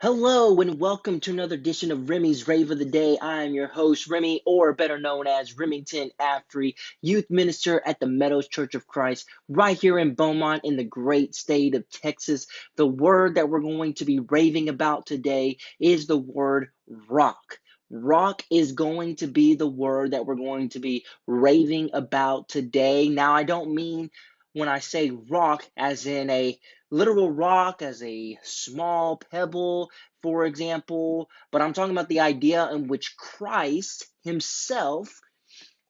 Hello and welcome to another edition of Remy's Rave of the Day. I am your host, Remy, or better known as Remington Afree, youth minister at the Meadows Church of Christ, right here in Beaumont in the great state of Texas. The word that we're going to be raving about today is the word rock. Rock is going to be the word that we're going to be raving about today. Now, I don't mean when I say rock as in a literal rock, as a small pebble, for example, but I'm talking about the idea in which Christ himself,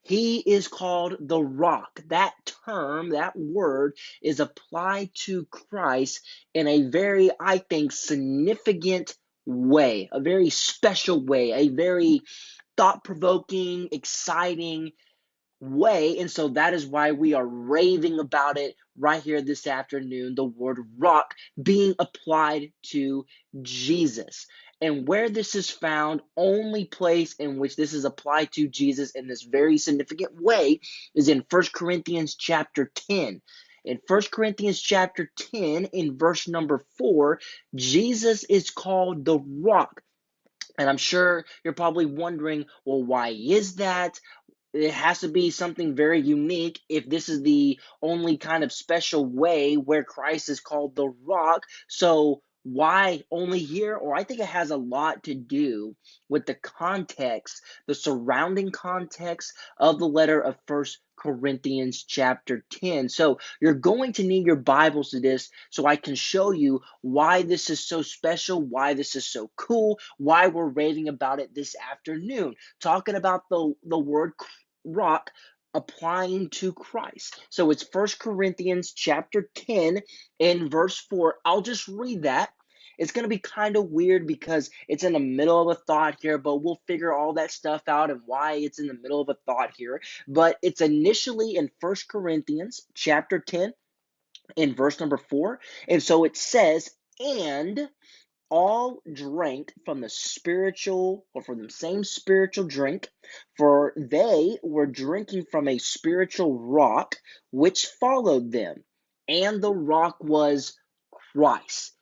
he is called the rock. That term, that word is applied to Christ in a very, I think, significant way, a very special way, a very thought provoking, exciting way. And so that is why we are raving about it right here this afternoon, the word rock being applied to Jesus. And where this is found, only place in which this is applied to Jesus in this very significant way is in First Corinthians chapter 10. In First Corinthians chapter 10, in verse number 4, Jesus is called the rock. And I'm sure you're probably wondering, well, why is that? It has to be something very unique if this is the only kind of special way where Christ is called the rock. So why only here? Or I think it has a lot to do with the context, the surrounding context of the letter of First Corinthians chapter 10. So you're going to need your Bibles to this so I can show you why this is so special, why this is so cool, why we're raving about it this afternoon. Talking about the word rock applying to Christ. So it's First Corinthians chapter 10 and verse 4. I'll just read that. It's going to be kind of weird because it's in the middle of a thought here, but we'll figure all that stuff out and why it's in the middle of a thought here. But it's initially in First Corinthians chapter 10 in verse number 4. And so it says, and all drank from the spiritual or from the same spiritual drink, for they were drinking from a spiritual rock which followed them, and the rock was Christ.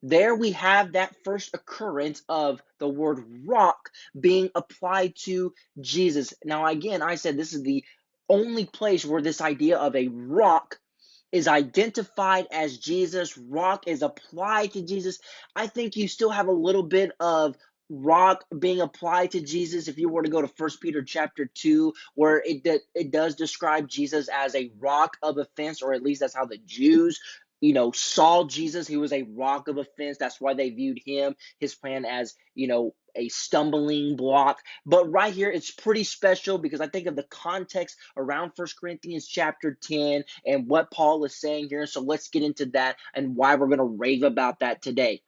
There we have that first occurrence of the word rock being applied to Jesus. Now, again, I said this is the only place where this idea of a rock is identified as Jesus, rock is applied to Jesus. I think you still have a little bit of rock being applied to Jesus if you were to go to First Peter chapter 2, where it does describe Jesus as a rock of offense, or at least that's how the Jews saw Jesus. He was a rock of offense. That's why they viewed him, his plan, as a stumbling block. But right here, it's pretty special because I think of the context around First Corinthians chapter 10 and what Paul is saying here. So let's get into that and why we're going to rave about that today.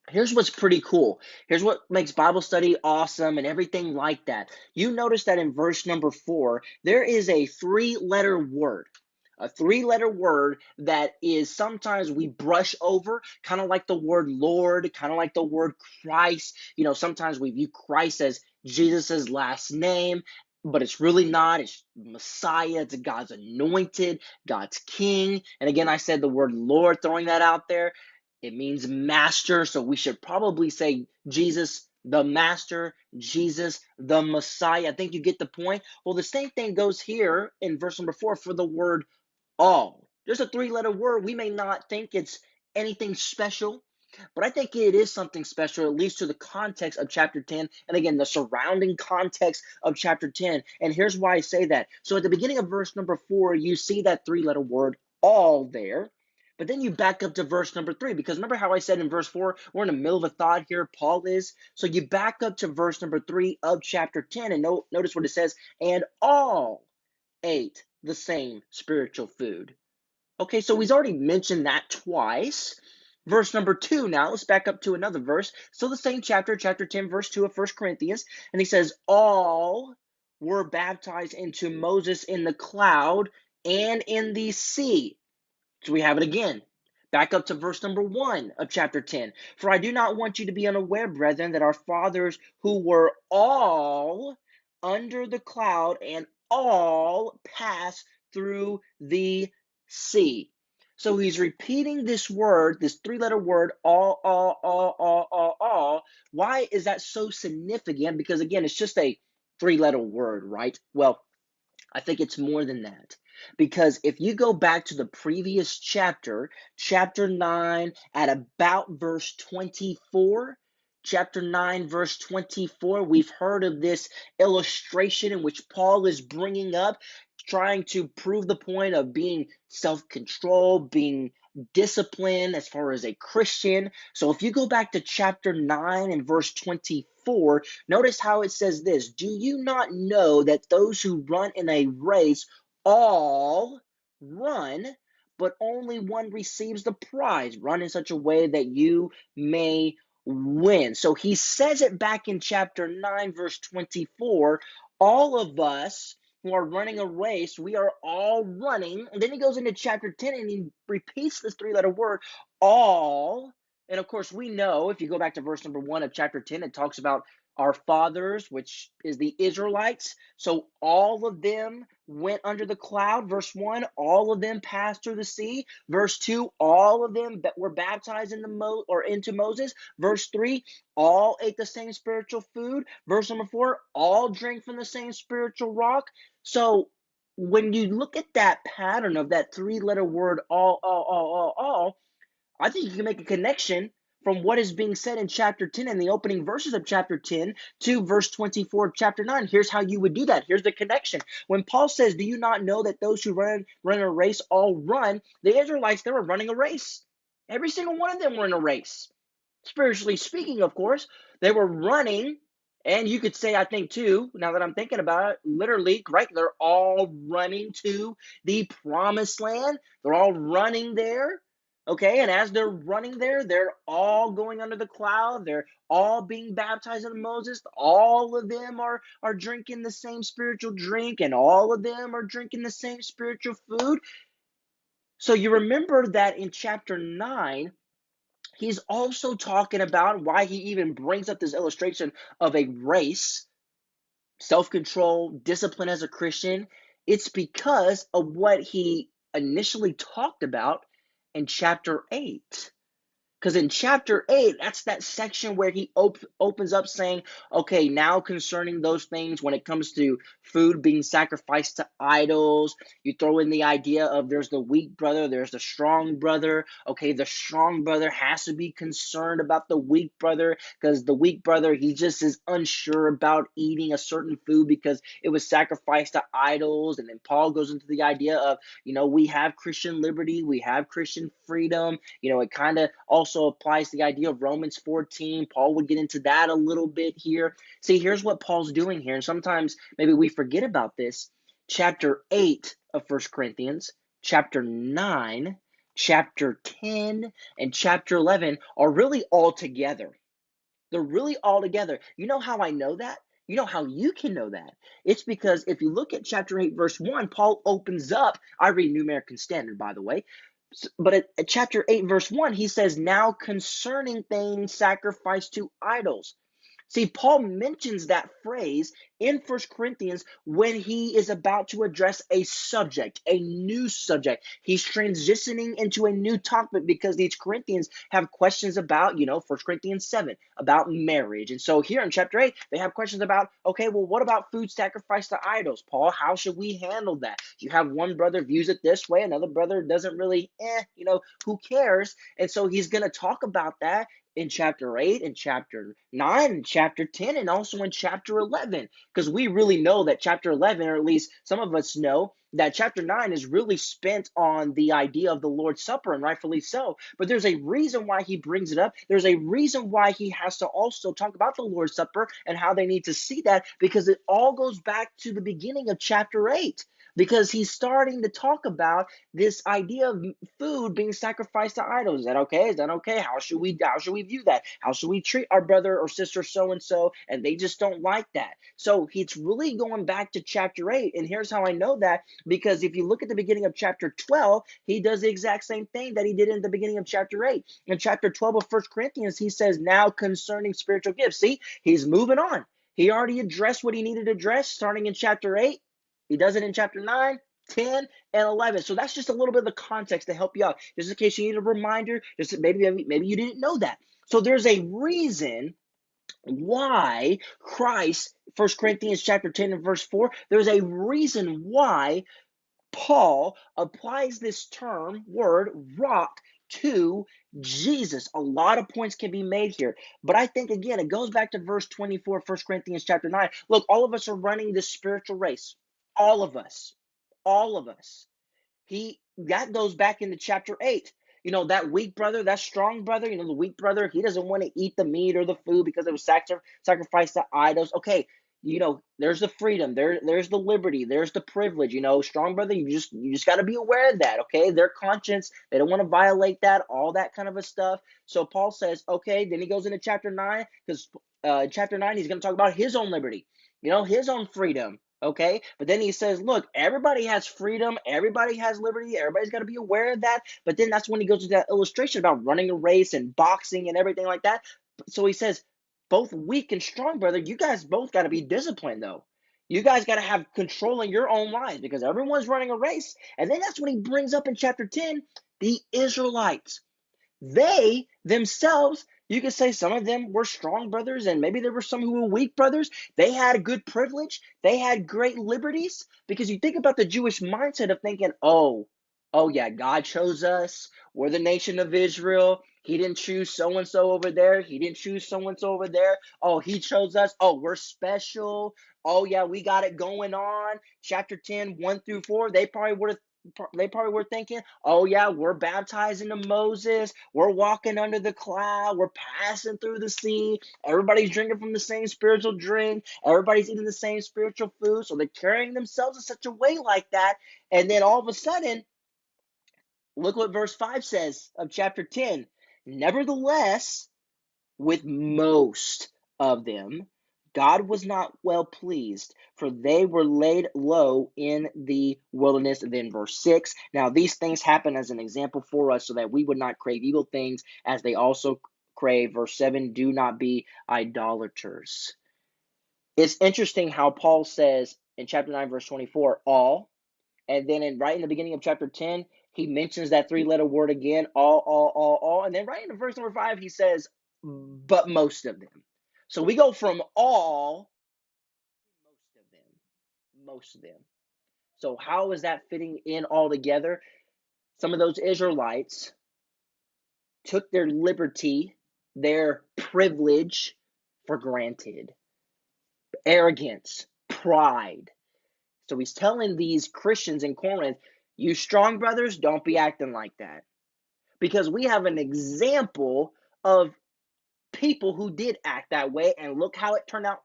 Here's what's pretty cool. Here's what makes Bible study awesome and everything like that. You notice that in verse number 4, there is a three-letter word. A three-letter word that is sometimes we brush over, kind of like the word Lord, kind of like the word Christ. Sometimes we view Christ as Jesus' last name, but it's really not. It's Messiah. It's God's anointed, God's king. And again, I said the word Lord, throwing that out there. It means master, so we should probably say Jesus the master, Jesus the Messiah. I think you get the point. Well, the same thing goes here in verse number 4 for the word all. There's a three-letter word. We may not think it's anything special, but I think it is something special, at least to the context of chapter 10, and again, the surrounding context of chapter 10. And here's why I say that. So at the beginning of verse number 4, you see that three-letter word all there. But then you back up to verse number 3, because remember how I said in verse 4, we're in the middle of a thought here, Paul is. So you back up to verse number 3 of chapter 10, and notice what it says, and all ate the same spiritual food. Okay, so he's already mentioned that twice. Verse number 2 now, let's back up to another verse. Still the same chapter 10, verse 2 of First Corinthians. And he says, all were baptized into Moses in the cloud and in the sea. So we have it again. Back up to verse number 1 of chapter 10. For I do not want you to be unaware, brethren, that our fathers who were all under the cloud and all passed through the sea. So he's repeating this word, this three-letter word, all. Why is that so significant? Because again, it's just a three-letter word, right? Well, I think it's more than that. Because if you go back to the previous chapter, chapter 9, at about verse 24, chapter 9, verse 24, we've heard of this illustration in which Paul is bringing up, trying to prove the point of being self controlled, being disciplined as far as a Christian. So if you go back to chapter 9 and verse 24, notice how it says this: Do you not know that those who run in a race all run, but only one receives the prize? Run in such a way that you may win. So he says it back in chapter 9, verse 24. All of us who are running a race, we are all running. And then he goes into chapter 10 and he repeats this three-letter word, all. And of course, we know if you go back to verse number 1 of chapter 10, it talks about our fathers, which is the Israelites. So all of them went under the cloud. Verse 1, all of them passed through the sea. Verse 2, all of them were baptized in into Moses. Verse 3, all ate the same spiritual food. Verse number 4, all drank from the same spiritual rock. So when you look at that pattern of that three-letter word, all, I think you can make a connection from what is being said in chapter 10 and the opening verses of chapter 10 to verse 24 of chapter 9. Here's how you would do that. Here's the connection. When Paul says, do you not know that those who run a race all run? The Israelites, they were running a race. Every single one of them were in a race. Spiritually speaking, of course, they were running. And you could say, I think too, now that I'm thinking about it, literally, right? They're all running to the promised land. They're all running there. Okay, and as they're running there, they're all going under the cloud. They're all being baptized in Moses. All of them are drinking the same spiritual drink, and all of them are drinking the same spiritual food. So you remember that in chapter 9, he's also talking about why he even brings up this illustration of a race, self-control, discipline as a Christian. It's because of what he initially talked about in chapter 8. Because in chapter 8, that's that section where he opens up saying, okay, now concerning those things when it comes to food being sacrificed to idols, you throw in the idea of there's the weak brother, there's the strong brother. Okay, the strong brother has to be concerned about the weak brother because the weak brother, he just is unsure about eating a certain food because it was sacrificed to idols. And then Paul goes into the idea of, we have Christian liberty, we have Christian freedom. It kind of also applies to the idea of Romans 14. Paul would get into that a little bit here. See, here's what Paul's doing here. And sometimes maybe we forget about this. Chapter 8 of 1 Corinthians, chapter 9, chapter 10, and chapter 11 are really all together. They're really all together. You know how I know that? You know how you can know that? It's because if you look at chapter 8, verse 1, Paul opens up. I read New American Standard, by the way. But at chapter 8, verse 1, he says, now concerning things sacrificed to idols. See, Paul mentions that phrase in 1 Corinthians when he is about to address a subject, a new subject. He's transitioning into a new topic because these Corinthians have questions about, 1 Corinthians 7, about marriage. And so here in chapter 8, they have questions about, okay, well, what about food sacrificed to idols? Paul, how should we handle that? You have one brother views it this way, another brother doesn't really, who cares? And so he's going to talk about that in chapter 8, in chapter 9, in chapter 10, and also in chapter 11. Because we really know that chapter 11, or at least some of us know, that chapter 9 is really spent on the idea of the Lord's Supper, and rightfully so. But there's a reason why he brings it up. There's a reason why he has to also talk about the Lord's Supper and how they need to see that, because it all goes back to the beginning of chapter 8. Because he's starting to talk about this idea of food being sacrificed to idols. Is that okay? Is that okay? How should we view that? How should we treat our brother or sister so and so? And they just don't like that. So it's really going back to chapter 8. And here's how I know that, because if you look at the beginning of chapter 12, he does the exact same thing that he did in the beginning of chapter 8. In chapter 12 of 1 Corinthians, he says, now concerning spiritual gifts. See, he's moving on. He already addressed what he needed to address starting in chapter 8. He does it in chapter 9, 10 and 11. So that's just a little bit of the context to help you out. Just in case you need a reminder, just maybe you didn't know that. So there's a reason why Christ, 1 Corinthians chapter 10 and verse 4, there's a reason why Paul applies this word, rock, to Jesus. A lot of points can be made here. But I think, again, it goes back to verse 24, 1 Corinthians chapter 9. Look, all of us are running this spiritual race. All of us. All of us. That goes back into chapter 8. That weak brother, that strong brother, the weak brother, he doesn't want to eat the meat or the food because it was sacrificed to idols. Okay, there's the freedom, there's the liberty, there's the privilege. Strong brother, you just got to be aware of that. Okay, their conscience, they don't want to violate that, all that kind of a stuff. So Paul says, okay, then he goes into chapter 9, because chapter 9 he's going to talk about his own liberty, his own freedom. Okay, but then he says, look, everybody has freedom, everybody has liberty, everybody's got to be aware of that. But then that's when he goes to that illustration about running a race and boxing and everything like that. So he says, both weak and strong, brother, you guys both got to be disciplined, though. You guys got to have control in your own lives because everyone's running a race. And then that's when he brings up in chapter 10 the Israelites. They themselves, you could say some of them were strong brothers, and maybe there were some who were weak brothers. They had a good privilege. They had great liberties, because you think about the Jewish mindset of thinking, oh yeah, God chose us. We're the nation of Israel. He didn't choose so-and-so over there. He didn't choose so-and-so over there. Oh, he chose us. Oh, we're special. Oh yeah, we got it going on. Chapter 10, 1 through 4, they probably were thinking, oh yeah, we're baptized into Moses, we're walking under the cloud, we're passing through the sea, everybody's drinking from the same spiritual drink, everybody's eating the same spiritual food. So they're carrying themselves in such a way like that. And then all of a sudden, look what verse 5 says of chapter 10. Nevertheless, with most of them, God was not well pleased, for they were laid low in the wilderness. And then verse 6. Now these things happen as an example for us, so that we would not crave evil things as they also crave. Verse 7, do not be idolaters. It's interesting how Paul says in chapter 9, verse 24, all. And then right in the beginning of chapter 10, he mentions that three-letter word again, all. And then right in verse number 5, he says, but most of them. So we go from all to most of them. So how is that fitting in all together? Some of those Israelites took their liberty, their privilege for granted. Arrogance, pride. So he's telling these Christians in Corinth, you strong brothers, don't be acting like that. Because we have an example of people who did act that way, and look how it turned out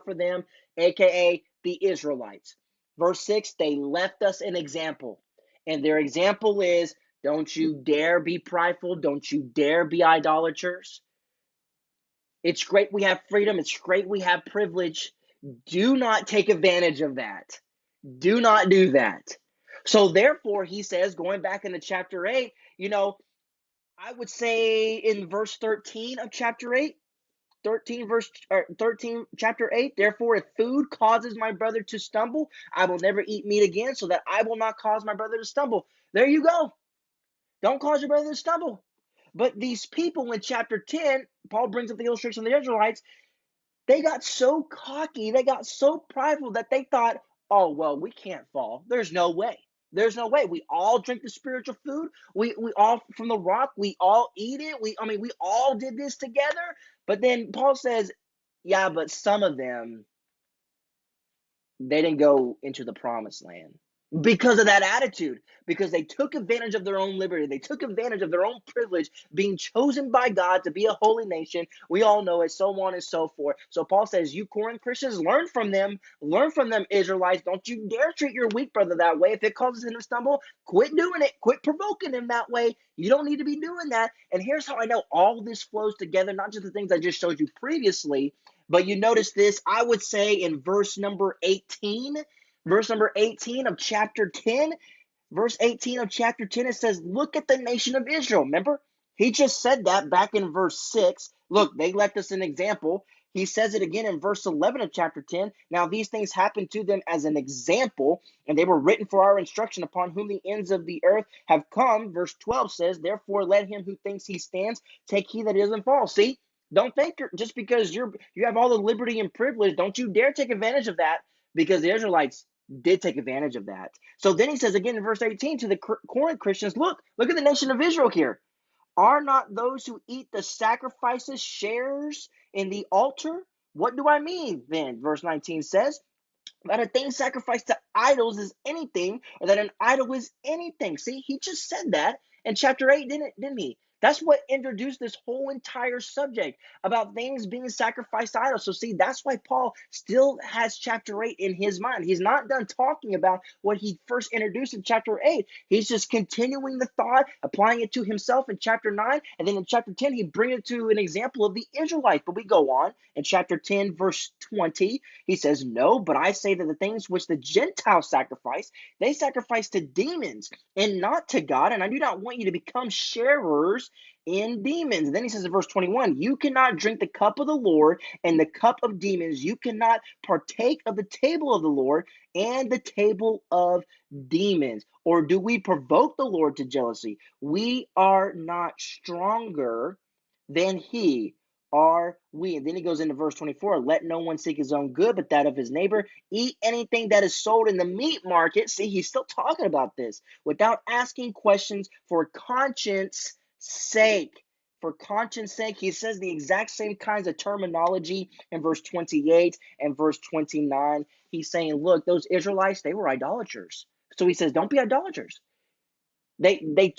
for them, aka the Israelites. Verse 6, they left us an example. And their example is, don't you dare be prideful, don't you dare be idolaters. It's great we have freedom, it's great we have privilege. Do not take advantage of that. Do not do that. So therefore, he says, going back into chapter 8, I would say in verse 13 of chapter 8, 13 chapter 8, therefore if food causes my brother to stumble, I will never eat meat again, so that I will not cause my brother to stumble. There you go. Don't cause your brother to stumble. But these people in chapter 10, Paul brings up the illustration of the Israelites, they got so cocky, they got so prideful that they thought, oh, well, we can't fall. There's no way. There's no way. We all drink the spiritual food. We all from the rock. We all eat it. We all did this together. But then Paul says, yeah, but some of them, they didn't go into the promised land because of that attitude, because they took advantage of their own liberty. They took advantage of their own privilege, being chosen by God to be a holy nation. We all know it, so on and so forth. So Paul says, you Corinth Christians, learn from them, Israelites. Don't you dare treat your weak brother that way. If it causes him to stumble, quit doing it. Quit provoking him that way. You don't need to be doing that. And here's how I know all this flows together, not just the things I just showed you previously, but you notice this, I would say in verse number 18 of chapter 10, verse 18 of chapter 10, it says, look at the nation of Israel. Remember, he just said that back in verse 6. Look, they left us an example. He says it again in verse 11 of chapter 10. Now these things happened to them as an example, and they were written for our instruction, upon whom the ends of the earth have come. Verse 12 says, therefore let him who thinks he stands take heed that he doesn't fall. See, don't think just because you have all the liberty and privilege, don't you dare take advantage of that, because the Israelites did take advantage of that. So then he says again in verse 18 to the Corinth Christians, look at the nation of Israel here. Are not those who eat the sacrifices sharers in the altar? What do I mean then? Verse 19 says, that a thing sacrificed to idols is anything, or that an idol is anything. See, he just said that in chapter 8, didn't he? That's what introduced this whole entire subject about things being sacrificed to idols. So see, that's why Paul still has chapter 8 in his mind. He's not done talking about what he first introduced in chapter 8. He's just continuing the thought, applying it to himself in chapter 9. And then in chapter 10, he brings it to an example of the Israelites. But we go on in chapter 10, verse 20. He says, no, but I say that the things which the Gentiles sacrifice, they sacrifice to demons and not to God. And I do not want you to become sharers in demons. And then he says in verse 21, you cannot drink the cup of the Lord and the cup of demons. You cannot partake of the table of the Lord and the table of demons. Or do we provoke the Lord to jealousy? We are not stronger than he, are we. And then he goes into verse 24, let no one seek his own good, but that of his neighbor. Eat anything that is sold in the meat market. See, he's still talking about this without asking questions for conscience sake. For conscience sake, he says the exact same kinds of terminology in verse 28 and verse 29. He's saying, look, those Israelites, they were idolaters. So he says, don't be idolaters. They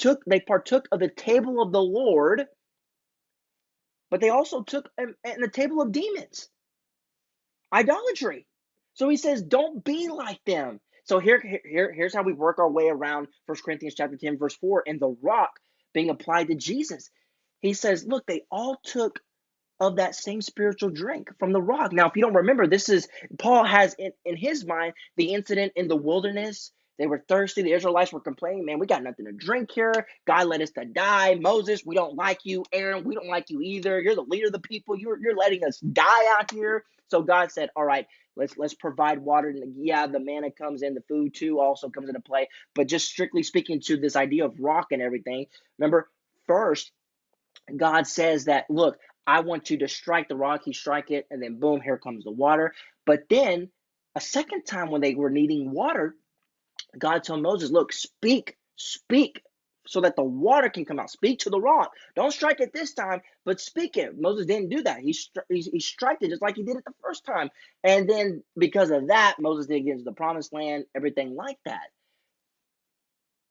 partook of the table of the Lord, but they also took in the table of demons, idolatry. So he says, don't be like them. So here's how we work our way around 1 Corinthians chapter 10, verse 4, and the rock being applied to Jesus. He says, look, they all took of that same spiritual drink from the rock. Now, if you don't remember, this is Paul has in his mind the incident in the wilderness. They were thirsty. The Israelites were complaining, man, we got nothing to drink here. God led us to die. Moses, we don't like you. Aaron, we don't like you either. You're the leader of the people. You're letting us die out here. So God said, all right, let's provide water. And yeah, the manna comes in, the food too also comes into play. But just strictly speaking to this idea of rock and everything, remember, first, God says that, look, I want you to strike the rock. He strike it, and then boom, here comes the water. But then a second time when they were needing water, God told Moses, look, speak, so that the water can come out. Speak to the rock. Don't strike it this time, but speak it. Moses didn't do that. He struck it just like he did it the first time. And then because of that, Moses didn't get into the promised land, everything like that.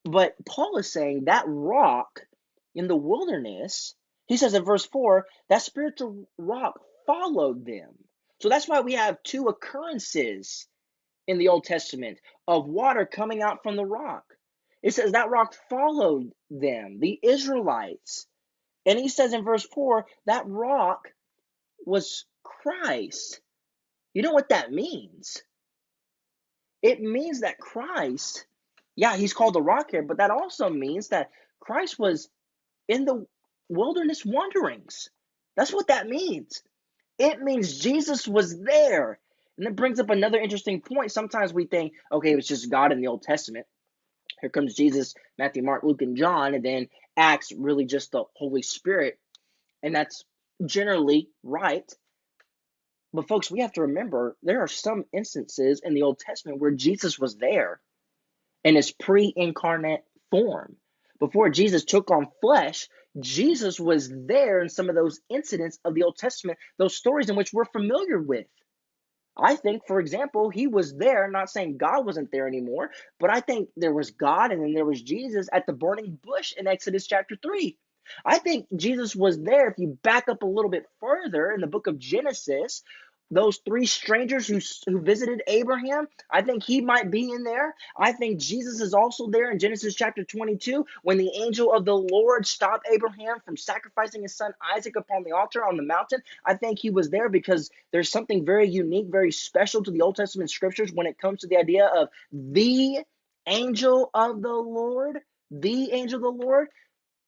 But Paul is saying that rock in the wilderness, he says in verse 4, that spiritual rock followed them. So that's why we have two occurrences in the Old Testament of water coming out from the rock. It says that rock followed them, the Israelites. And he says in verse 4, that rock was Christ. You know what that means? It means that Christ, yeah, he's called the rock here, but that also means that Christ was in the wilderness wanderings. That's what that means. It means Jesus was there. And it brings up another interesting point. Sometimes we think, okay, it was just God in the Old Testament. Here comes Jesus, Matthew, Mark, Luke, and John, and then Acts, really just the Holy Spirit. And that's generally right. But folks, we have to remember there are some instances in the Old Testament where Jesus was there in his pre-incarnate form. Before Jesus took on flesh, Jesus was there in some of those incidents of the Old Testament, those stories in which we're familiar with. I think, for example, he was there, not saying God wasn't there anymore, but I think there was God and then there was Jesus at the burning bush in Exodus chapter 3. I think Jesus was there. If you back up a little bit further in the book of Genesis, those three strangers who visited Abraham, I think he might be in there. I think Jesus is also there in Genesis chapter 22 when the angel of the Lord stopped Abraham from sacrificing his son Isaac upon the altar on the mountain. I think he was there because there's something very unique, very special to the Old Testament scriptures when it comes to the idea of the angel of the Lord. The angel of the Lord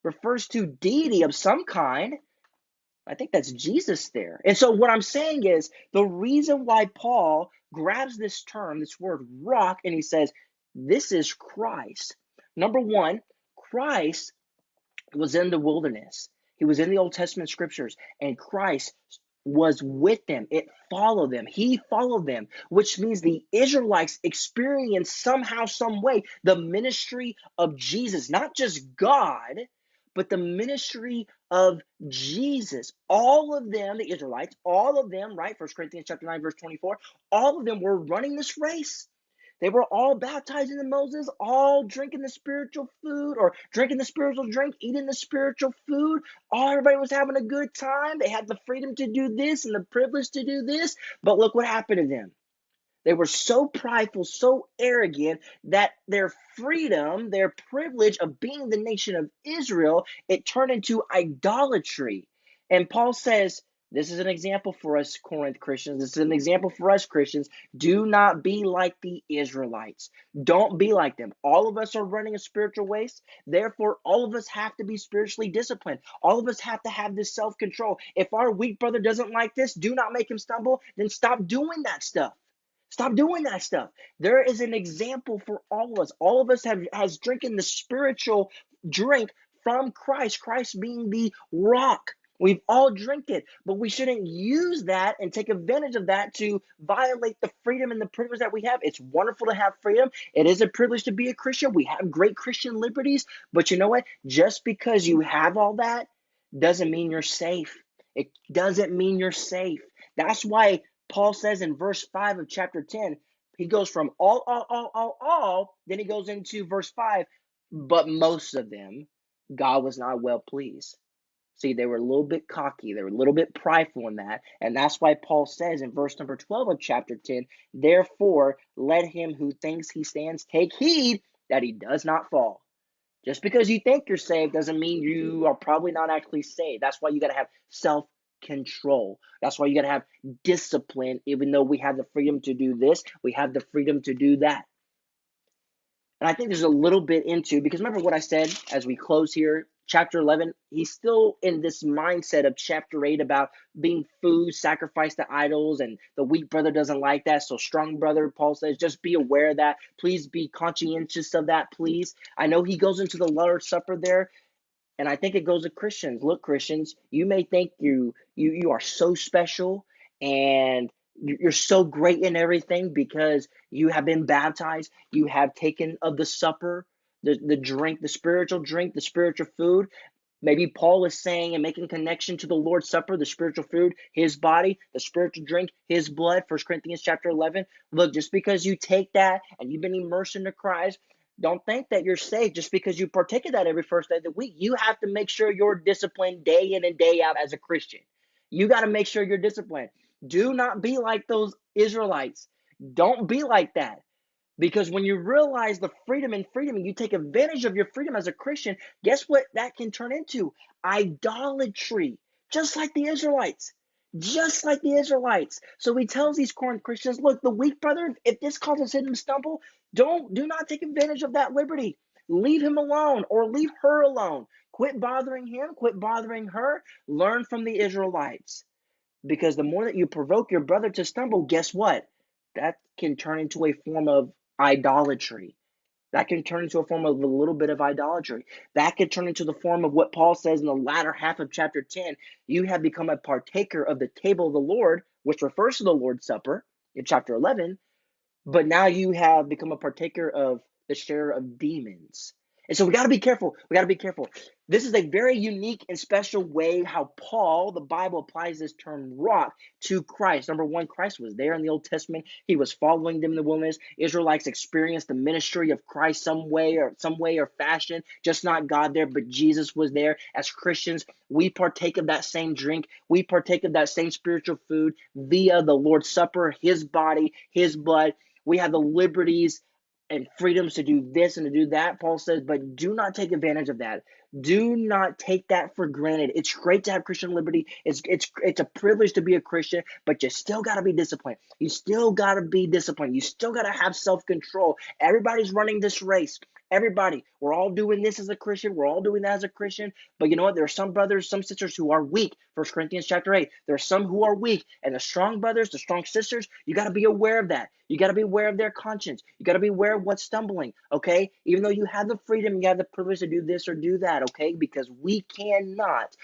refers to deity of some kind. I think that's Jesus there. And so what I'm saying is the reason why Paul grabs this term, this word rock, and he says, this is Christ. Number one, Christ was in the wilderness. He was in the Old Testament scriptures, and Christ was with them. It followed them. He followed them, which means the Israelites experienced somehow, some way, the ministry of Jesus, not just God, but the ministry of Jesus. All of them, the Israelites, all of them, right? 1 Corinthians chapter 9, verse 24, all of them were running this race. They were all baptized into Moses, all drinking the spiritual food or drinking the spiritual drink, eating the spiritual food. All everybody was having a good time. They had the freedom to do this and the privilege to do this. But look what happened to them. They were so prideful, so arrogant that their freedom, their privilege of being the nation of Israel, it turned into idolatry. And Paul says, this is an example for us, Corinth Christians. This is an example for us, Christians. Do not be like the Israelites. Don't be like them. All of us are running a spiritual race. Therefore, all of us have to be spiritually disciplined. All of us have to have this self-control. If our weak brother doesn't like this, do not make him stumble. Then stop doing that stuff. Stop doing that stuff. There is an example for all of us. All of us has drinking the spiritual drink from Christ, Christ being the rock. We've all drank it, but we shouldn't use that and take advantage of that to violate the freedom and the privilege that we have. It's wonderful to have freedom. It is a privilege to be a Christian. We have great Christian liberties, but you know what? Just because you have all that doesn't mean you're safe. It doesn't mean you're safe. That's why Paul says in verse 5 of chapter 10, he goes from all, then he goes into verse 5, but most of them, God was not well pleased. See, they were a little bit cocky. They were a little bit prideful in that. And that's why Paul says in verse number 12 of chapter 10, therefore, let him who thinks he stands take heed that he does not fall. Just because you think you're saved doesn't mean you are probably not actually saved. That's why you got to have self-control. That's why you got to have discipline. Even though we have the freedom to do this, we have the freedom to do that. And I think there's a little bit into, because remember what I said as we close here, chapter 11, he's still in this mindset of chapter 8 about being food sacrificed to idols, and the weak brother doesn't like that. So strong brother, Paul says, just be aware of that. Please be conscientious of that, please. I know he goes into the Lord's Supper there, and I think it goes to Christians. Look, Christians, you may think you are so special and you're so great in everything because you have been baptized, you have taken of the supper, the drink, the spiritual food. Maybe Paul is saying and making connection to the Lord's Supper, the spiritual food, his body, the spiritual drink, his blood, 1 Corinthians chapter 11. Look, just because you take that and you've been immersed into Christ, don't think that you're safe just because you partake of that every first day of the week. You have to make sure you're disciplined day in and day out as a Christian. You got to make sure you're disciplined. Do not be like those Israelites. Don't be like that. Because when you realize the freedom and you take advantage of your freedom as a Christian, guess what that can turn into? Idolatry. Just like the Israelites. Just like the Israelites. So he tells these Corinth Christians, look, the weak brother, if this causes him to stumble, do not take advantage of that liberty. Leave him alone or leave her alone. Quit bothering him, quit bothering her. Learn from the Israelites. Because the more that you provoke your brother to stumble, guess what? That can turn into a form of idolatry. That can turn into a form of a little bit of idolatry. That can turn into the form of what Paul says in the latter half of chapter 10. You have become a partaker of the table of the Lord, which refers to the Lord's Supper in chapter 11. But now you have become a partaker of the share of demons. And so we got to be careful. We got to be careful. This is a very unique and special way how Paul, the Bible, applies this term rock to Christ. Number one, Christ was there in the Old Testament. He was following them in the wilderness. Israelites experienced the ministry of Christ some way or fashion. Just not God there, but Jesus was there. As Christians, we partake of that same drink. We partake of that same spiritual food via the Lord's Supper, his body, his blood. We have the liberties and freedoms to do this and to do that, Paul says, but do not take advantage of that. Do not take that for granted. It's great to have Christian liberty. It's a privilege to be a Christian, but you still got to be disciplined. You still got to be disciplined. You still got to have self-control. Everybody's running this race. Everybody, we're all doing this as a Christian. We're all doing that as a Christian. But you know what? There are some brothers, some sisters who are weak. 1 Corinthians chapter 8. There are some who are weak. And the strong brothers, the strong sisters, you got to be aware of that. You got to be aware of their conscience. You got to be aware of what's stumbling, okay? Even though you have the freedom, you have the privilege to do this or do that, okay? Because we cannot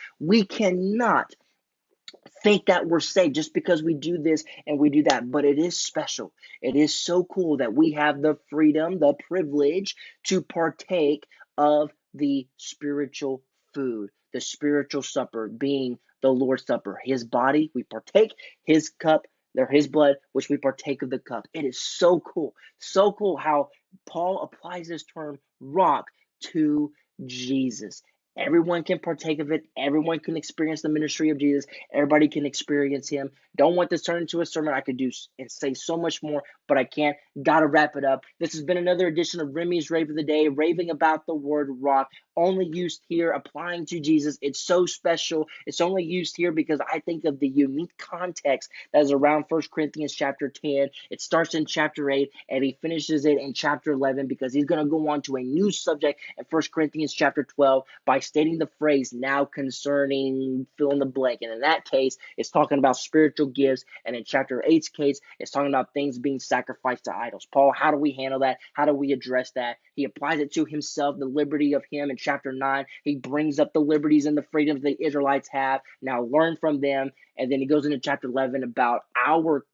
think that we're safe just because we do this and we do that. But it is special. It is so cool that we have the freedom, the privilege to partake of the spiritual food, the spiritual supper being the Lord's Supper. His body, we partake, his cup, or his blood, which we partake of the cup. It is so cool. So cool how Paul applies this term rock to Jesus. Everyone can partake of it. Everyone can experience the ministry of Jesus. Everybody can experience him. Don't want this to turn into a sermon. I could do and say so much more, but I can't. Gotta wrap it up. This has been another edition of Remy's Rave of the Day, raving about the word rock, only used here, applying to Jesus. It's so special. It's only used here because I think of the unique context that is around 1 Corinthians chapter 10. It starts in chapter 8, and he finishes it in chapter 11 because he's going to go on to a new subject in 1 Corinthians chapter 12 by stating the phrase now concerning fill in the blank. And in that case, it's talking about spiritual gifts. And in chapter 8's case, it's talking about things being sacrificed to idols. Paul, how do we handle that? How do we address that? He applies it to himself, the liberty of him in chapter 9. He brings up the liberties and the freedoms the Israelites have. Now learn from them. And then he goes into chapter 11 about our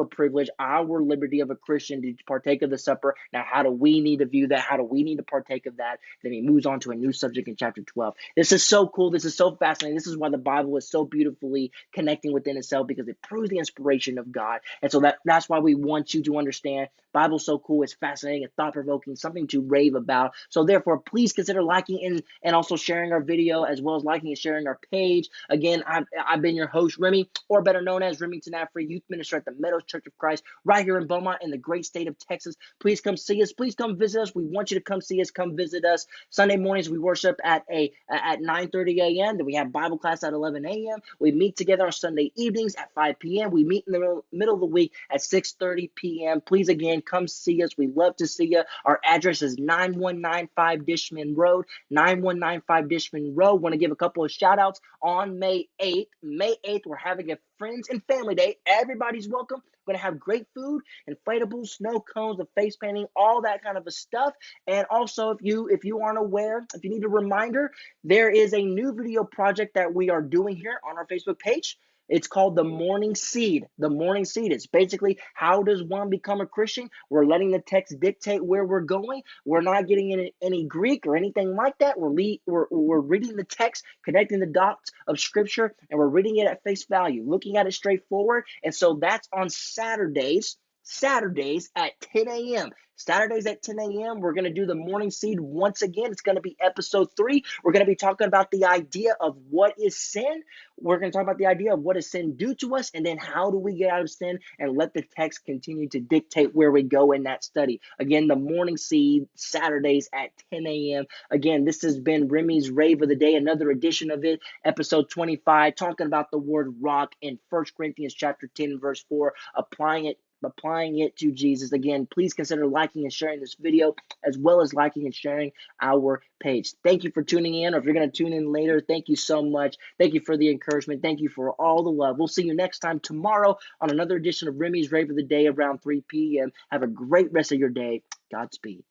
privilege, our liberty of a Christian to partake of the supper. Now, how do we need to view that? How do we need to partake of that? Then he moves on to a new subject in chapter 12. This is so cool. This is so fascinating. This is why the Bible is so beautifully connecting within itself, because it proves the inspiration of God. And so that's why we want you to understand. Bible's so cool. It's fascinating and thought-provoking, something to rave about. So therefore, please consider liking and also sharing our video, as well as liking and sharing our page. Again, I've been your host, Remy, or better known as Remington Afree, youth minister at the Meadows Church of Christ, right here in Beaumont in the great state of Texas. Please come see us. Please come visit us. We want you to come see us. Come visit us. Sunday mornings we worship at 9:30 a.m. Then we have Bible class at 11 a.m. We meet together on Sunday evenings at 5 p.m. We meet in the middle of the week at 6:30 p.m. Please again come see us. We love to see you. Our address is 9195 Dishman Road. 9195 Dishman Road. Want to give a couple of shout outs on May 8th. May 8th, we're having a friends and family day. Everybody's welcome. We're going to have great food, inflatables, snow cones, the face painting, all that kind of a stuff. And also, if you aren't aware, if you need a reminder, there is a new video project that we are doing here on our Facebook page. It's called The Morning Seed. The Morning Seed. It's basically, how does one become a Christian? We're letting the text dictate where we're going. We're not getting any Greek or anything like that. We're reading the text, connecting the dots of Scripture, and we're reading it at face value, looking at it straightforward. And so that's on Saturdays at 10 a.m. Saturdays at 10 a.m. We're going to do the morning seed once again. It's going to be episode 3. We're going to be talking about the idea of what is sin. We're going to talk about the idea of what does sin do to us, and then how do we get out of sin, and let the text continue to dictate where we go in that study. Again, the morning seed, Saturdays at 10 a.m. Again, this has been Remy's Rave of the Day, another edition of it, episode 25, talking about the word rock in 1 Corinthians chapter 10, verse 4, applying it to Jesus. Again, please consider liking and sharing this video, as well as liking and sharing our page. Thank you for tuning in, or if you're going to tune in later, thank you so much. Thank you for the encouragement. Thank you for all the love. We'll see you next time tomorrow on another edition of Remy's Rave of the Day around 3 p.m. Have a great rest of your day. Godspeed.